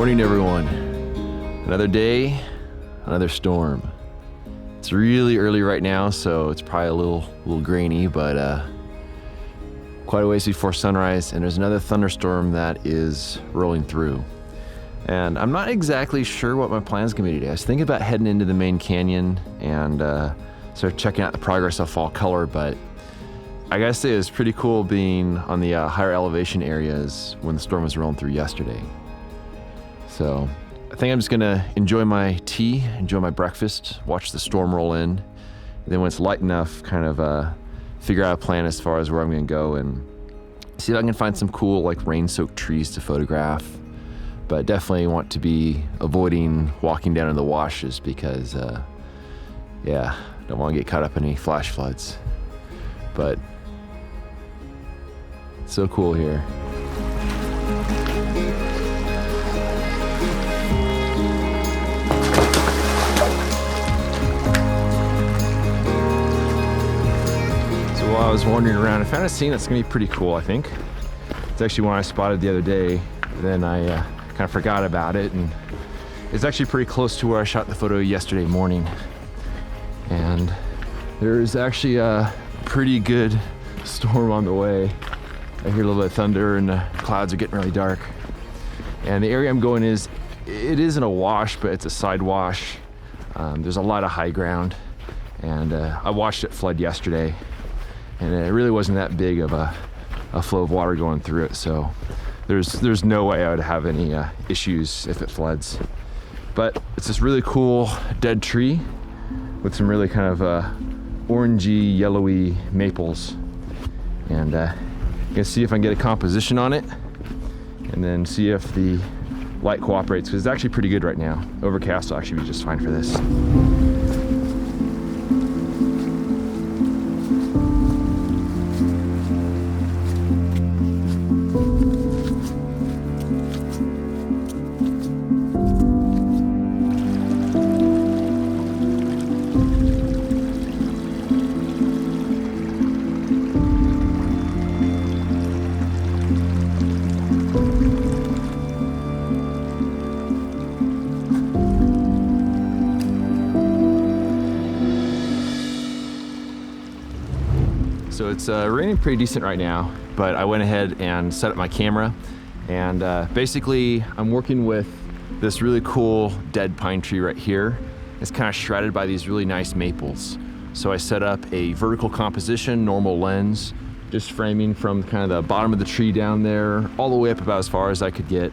morning, everyone. Another day, another storm. It's really early right now, so it's probably a little grainy, but quite a ways before sunrise, and there's another thunderstorm that is rolling through. And I'm not exactly sure what my plan's gonna be today. I was thinking about heading into the main canyon and sort of checking out the progress of fall color, but I gotta say it was pretty cool being on the higher elevation areas when the storm was rolling through yesterday. So I think I'm just gonna enjoy my tea, enjoy my breakfast, watch the storm roll in, and then when it's light enough, kind of figure out a plan as far as where I'm gonna go and see if I can find some cool like rain-soaked trees to photograph. But definitely want to be avoiding walking down in the washes because yeah, don't want to get caught up in any flash floods. But it's so cool here. While I was wandering around, I found a scene that's gonna be pretty cool, I think. It's actually one I spotted the other day, then I kind of forgot about it, and it's actually pretty close to where I shot the photo yesterday morning. And there's actually a pretty good storm on the way. I hear a little bit of thunder and the clouds are getting really dark. And the area I'm going it isn't a wash, but it's a side wash. There's a lot of high ground, and I watched it flood yesterday. And it really wasn't that big of a flow of water going through it, so there's no way I would have any issues if it floods. But it's this really cool dead tree with some really kind of orangey, yellowy maples. And I'm gonna see if I can get a composition on it and then see if the light cooperates, because it's actually pretty good right now. Overcast will actually be just fine for this. So it's raining pretty decent right now, but I went ahead and set up my camera, and basically I'm working with this really cool dead pine tree right here. It's kind of shrouded by these really nice maples. So I set up a vertical composition, normal lens, just framing from kind of the bottom of the tree down there, all the way up about as far as I could get.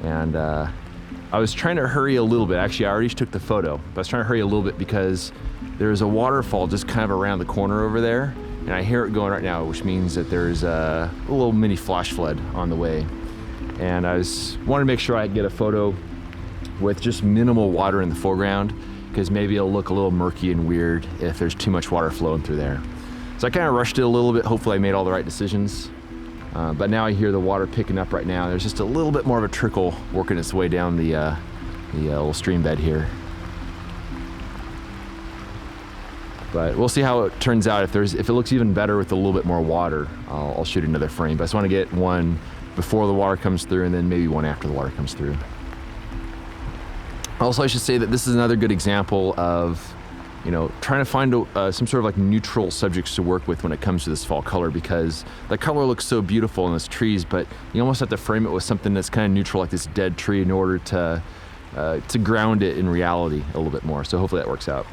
And I was trying to hurry a little bit. Actually, I already took the photo, but I was trying to hurry a little bit because there's a waterfall just kind of around the corner over there. And I hear it going right now, which means that there's a little mini flash flood on the way. And I wanted to make sure I could get a photo with just minimal water in the foreground, because maybe it'll look a little murky and weird if there's too much water flowing through there. So I kind of rushed it a little bit. Hopefully I made all the right decisions. But now I hear the water picking up right now. There's just a little bit more of a trickle working its way down the little stream bed here. But we'll see how it turns out. If it looks even better with a little bit more water, I'll shoot another frame. But I just want to get one before the water comes through, and then maybe one after the water comes through. Also, I should say that this is another good example of, trying to find some sort of like neutral subjects to work with when it comes to this fall color, because the color looks so beautiful in these trees, but you almost have to frame it with something that's kind of neutral, like this dead tree, in order to ground it in reality a little bit more. So hopefully that works out.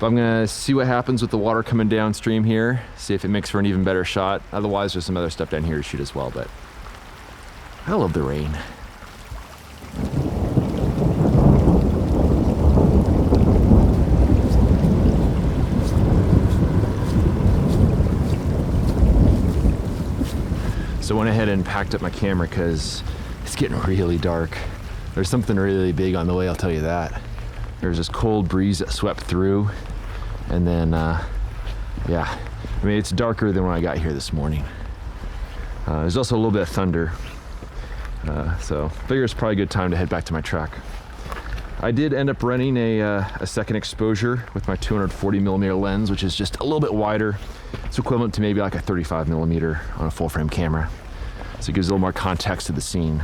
But I'm gonna see what happens with the water coming downstream here, see if it makes for an even better shot. Otherwise, there's some other stuff down here to shoot as well, but I love the rain. So I went ahead and packed up my camera because it's getting really dark. There's something really big on the way, I'll tell you that. There's this cold breeze that swept through, and then, yeah, I mean, it's darker than when I got here this morning. There's also a little bit of thunder, so I figure it's probably a good time to head back to my truck. I did end up running a second exposure with my 240mm lens, which is just a little bit wider. It's equivalent to maybe like a 35mm on a full frame camera. So it gives a little more context to the scene.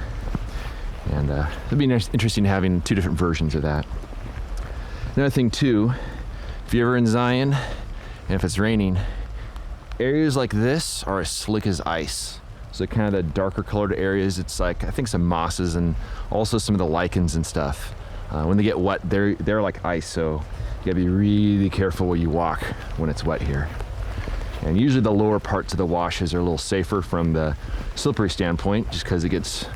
And it'll be interesting having two different versions of that. Another thing too, if you're ever in Zion and if it's raining, areas like this are as slick as ice. So kind of the darker colored areas, it's like, I think some mosses and also some of the lichens and stuff. When they get wet, they're like ice, so you gotta be really careful where you walk when it's wet here. And usually the lower parts of the washes are a little safer from the slippery standpoint, just because it gets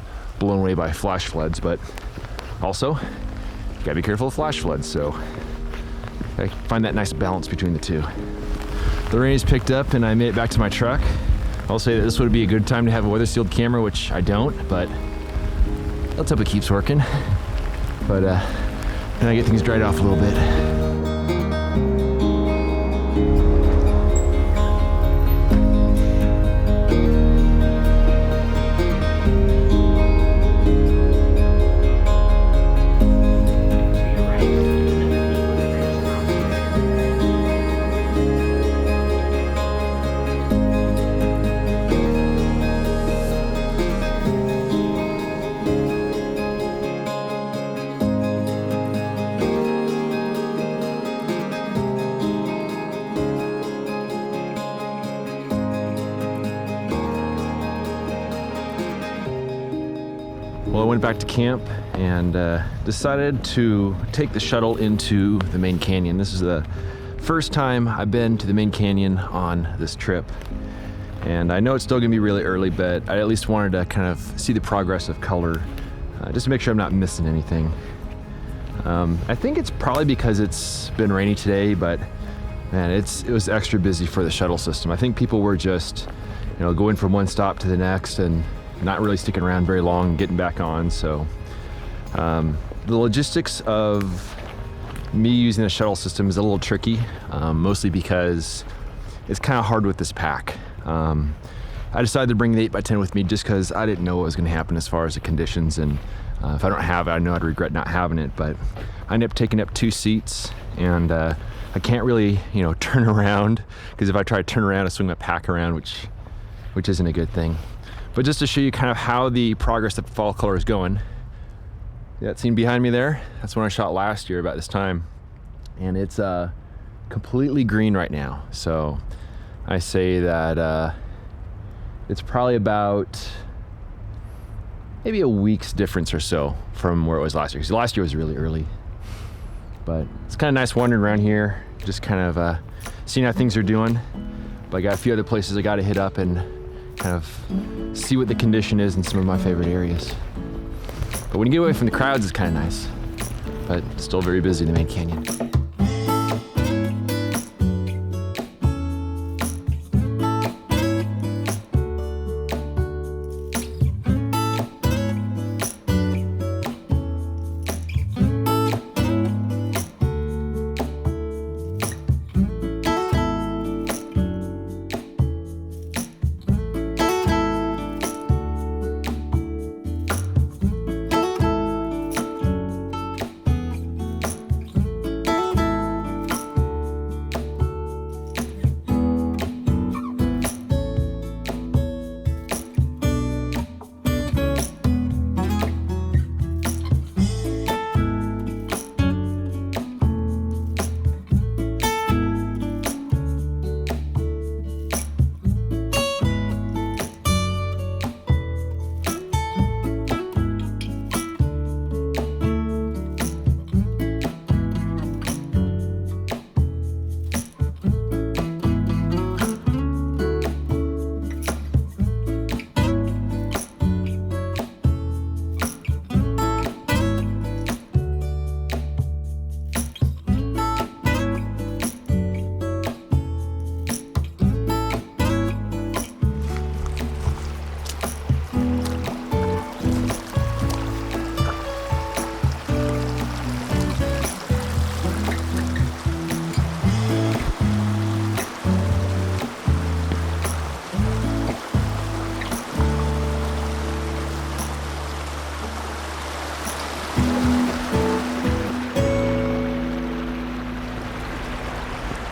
blown away by flash floods, but also you gotta be careful of flash floods, so I find that nice balance between the two. The rain is picked up and I made it back to my truck. I'll say that this would be a good time to have a weather sealed camera, which I don't, but let's hope it keeps working. But then I get things dried off a little bit. Well, I went back to camp and decided to take the shuttle into the main canyon. This is the first time I've been to the main canyon on this trip. And I know it's still gonna be really early, but I at least wanted to kind of see the progress of color, just to make sure I'm not missing anything. I think it's probably because it's been rainy today, but man, it was extra busy for the shuttle system. I think people were just, going from one stop to the next and not really sticking around very long and getting back on. So the logistics of me using the shuttle system is a little tricky, mostly because it's kind of hard with this pack. I decided to bring the 8x10 with me just because I didn't know what was going to happen as far as the conditions, and if I don't have it, I know I'd regret not having it. But I ended up taking up 2 seats, and I can't really turn around, because if I try to turn around I swing my pack around, which isn't a good thing. But just to show you kind of how the progress of fall color is going, that scene behind me there, that's when I shot last year about this time, and it's completely green right now. So I say that it's probably about maybe a week's difference or so from where it was last year, because last year was really early. But it's kind of nice wandering around here, just kind of seeing how things are doing. But I got a few other places I got to hit up and kind of see what the condition is in some of my favorite areas. But when you get away from the crowds, it's kind of nice, but still very busy in the main canyon.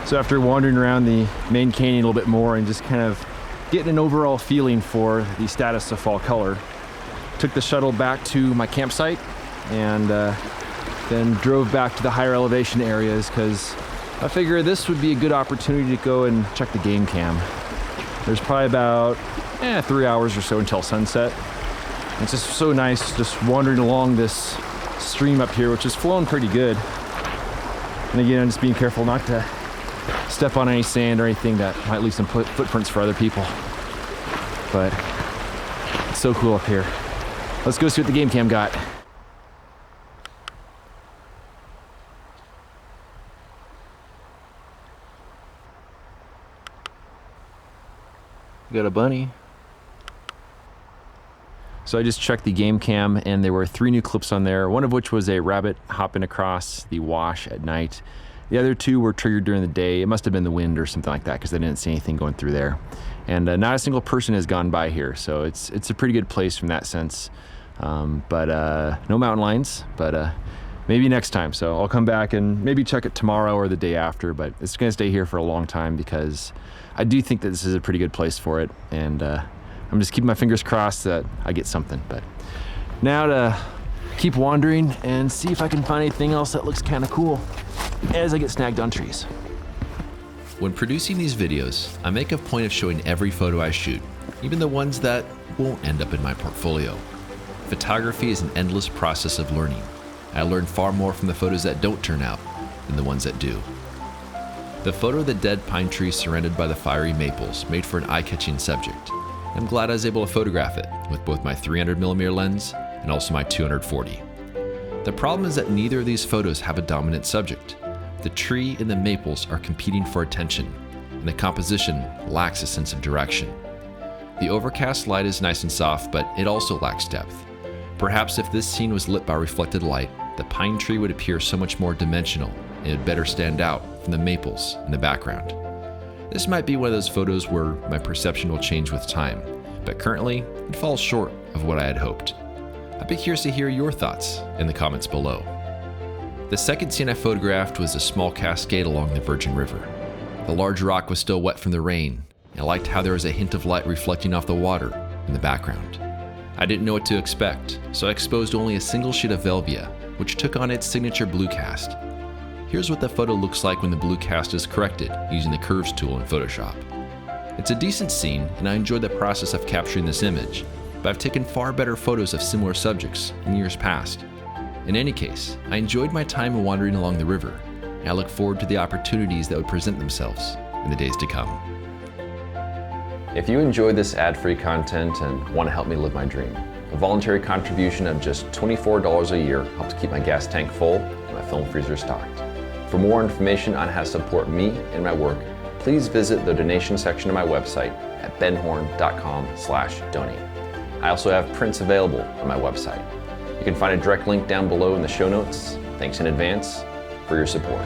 So after wandering around the main canyon a little bit more and just kind of getting an overall feeling for the status of fall color, took the shuttle back to my campsite and then drove back to the higher elevation areas because I figure this would be a good opportunity to go and check the game cam. There's probably about 3 hours or so until sunset. It's just so nice just wandering along this stream up here, which is flowing pretty good. And again, I'm just being careful not to step on any sand or anything that might leave some footprints for other people. But it's so cool up here. Let's go see what the game cam got. Got a bunny. So I just checked the game cam and there were 3 new clips on there, one of which was a rabbit hopping across the wash at night. The other 2 were triggered during the day. It must have been the wind or something like that because I didn't see anything going through there. And not a single person has gone by here, so it's a pretty good place from that sense. But no mountain lions, but maybe next time. So I'll come back and maybe check it tomorrow or the day after, but it's gonna stay here for a long time because I do think that this is a pretty good place for it. And I'm just keeping my fingers crossed that I get something. But now to keep wandering and see if I can find anything else that looks kind of cool as I get snagged on trees. When producing these videos, I make a point of showing every photo I shoot, even the ones that won't end up in my portfolio. Photography is an endless process of learning. I learn far more from the photos that don't turn out than the ones that do. The photo of the dead pine tree surrounded by the fiery maples made for an eye-catching subject. I'm glad I was able to photograph it with both my 300mm lens and also my 240. The problem is that neither of these photos have a dominant subject. The tree and the maples are competing for attention, and the composition lacks a sense of direction. The overcast light is nice and soft, but it also lacks depth. Perhaps if this scene was lit by reflected light, the pine tree would appear so much more dimensional and it would better stand out from the maples in the background. This might be one of those photos where my perception will change with time, but currently it falls short of what I had hoped. I'd be curious to hear your thoughts in the comments below. The second scene I photographed was a small cascade along the Virgin River. The large rock was still wet from the rain, and I liked how there was a hint of light reflecting off the water in the background. I didn't know what to expect, so I exposed only a single sheet of Velvia, which took on its signature blue cast. Here's what the photo looks like when the blue cast is corrected using the curves tool in Photoshop. It's a decent scene, and I enjoyed the process of capturing this image, but I've taken far better photos of similar subjects in years past. In any case, I enjoyed my time wandering along the river, and I look forward to the opportunities that would present themselves in the days to come. If you enjoyed this ad-free content and want to help me live my dream, a voluntary contribution of just $24 a year helps keep my gas tank full and my film freezer stocked. For more information on how to support me and my work, please visit the donation section of my website at benhorn.com/donate. I also have prints available on my website. You can find a direct link down below in the show notes. Thanks in advance for your support.